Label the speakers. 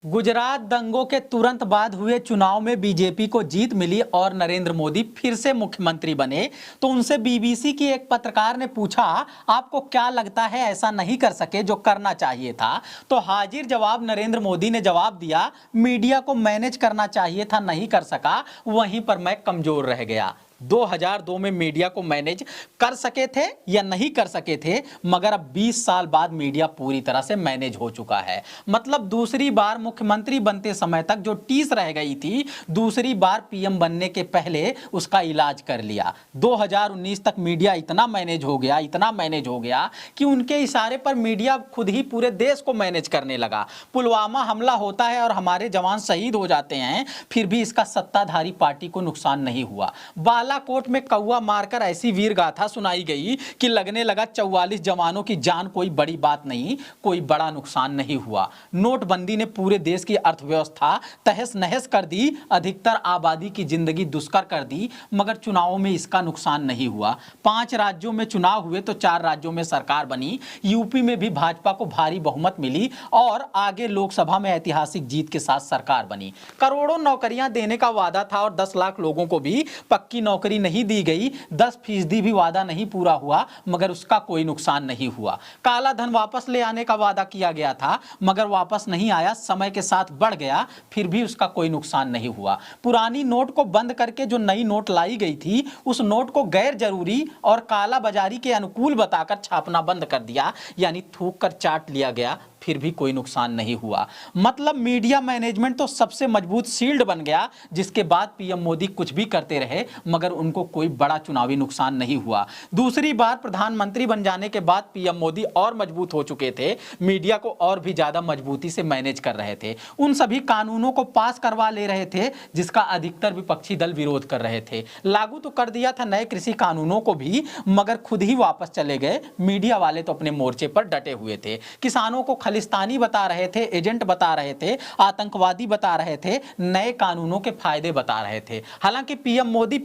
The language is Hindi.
Speaker 1: गुजरात दंगों के तुरंत बाद हुए चुनाव में बीजेपी को जीत मिली और नरेंद्र मोदी फिर से मुख्यमंत्री बने। तो उनसे बीबीसी की एक पत्रकार ने पूछा, आपको क्या लगता है ऐसा नहीं कर सके जो करना चाहिए था? तो हाजिर जवाब नरेंद्र मोदी ने जवाब दिया, मीडिया को मैनेज करना चाहिए था, नहीं कर सका, वहीं पर मैं कमजोर रह गया। 2002 में मीडिया को मैनेज कर सके थे या नहीं कर सके थे, मगर अब 20 साल बाद मीडिया पूरी तरह से मैनेज हो चुका है। मतलब दूसरी बार मुख्यमंत्री बनते समय तक जो टीस रह गई थी, दूसरी बार पीएम बनने के पहले उसका इलाज कर लिया। 2019 तक मीडिया इतना मैनेज हो गया कि उनके इशारे पर मीडिया खुद ही पूरे देश को मैनेज करने लगा। पुलवामा हमला होता है और हमारे जवान शहीद हो जाते हैं, फिर भी इसका सत्ताधारी पार्टी को नुकसान नहीं हुआ। बालाकोट में कौवा मारकर ऐसी वीर गाथा सुनाई गई कि लगने लगा 44 जवानों की जान कोई बड़ी बात नहीं, कोई बड़ा नुकसान नहीं हुआ। नोटबंदी ने पूरे देश की अर्थव्यवस्था तहस नहस कर दी, अधिकतर आबादी की जिंदगी दुष्कर कर दी, मगर चुनावों में इसका नुकसान नहीं हुआ। 5 राज्यों में चुनाव हुए तो 4 राज्यों में सरकार बनी। यूपी में भी भाजपा को भारी बहुमत मिली और आगे लोकसभा में ऐतिहासिक जीत के साथ सरकार बनी। करोड़ों नौकरियां देने का वादा था और 10 लाख लोगों को भी पक्की नौकरी नहीं दी गई। 10% भी वादा नहीं पूरा हुआ, मगर उसका कोई नुकसान नहीं हुआ। काला धन वापस ले आने का वादा किया गया था, मगर वापस नहीं आया, समय के साथ बढ़ गया, फिर भी उसका कोई नुकसान नहीं हुआ। पुरानी नोट को बंद करके जो नई नोट लाई गई थी, उस नोट को गैर जरूरी और काला बाजारी के अनुकूल बताकर छापना बंद कर दिया, यानी थूक कर चाट लिया गया, फिर भी कोई नुकसान नहीं हुआ। मतलब मीडिया मैनेजमेंट तो सबसे मजबूत शील्ड बन गया, जिसके बाद पीएम मोदी कुछ भी करते रहे, मगर उनको कोई बड़ा चुनावी नुकसान नहीं हुआ। दूसरी बार प्रधानमंत्री बन जाने के बाद पीएम मोदी और मजबूत हो चुके थे, मीडिया को और भी ज्यादा मजबूती से मैनेज कर रहे थे। उन सभी कानूनों को पास करवा ले रहे थे जिसका अधिकतर विपक्षी दल विरोध कर रहे थे। लागू तो कर दिया था नए कृषि कानूनों को भी, मगर खुद ही वापस चले गए। मीडिया वाले तो अपने मोर्चे पर डटे हुए थे। किसानों को खालिस्तानी बता रहे थे, एजेंट बता रहे थे, आतंकवादी बता रहे थे, नए कानूनों के फायदे बता रहे थे। हालांकि पीएम मोदी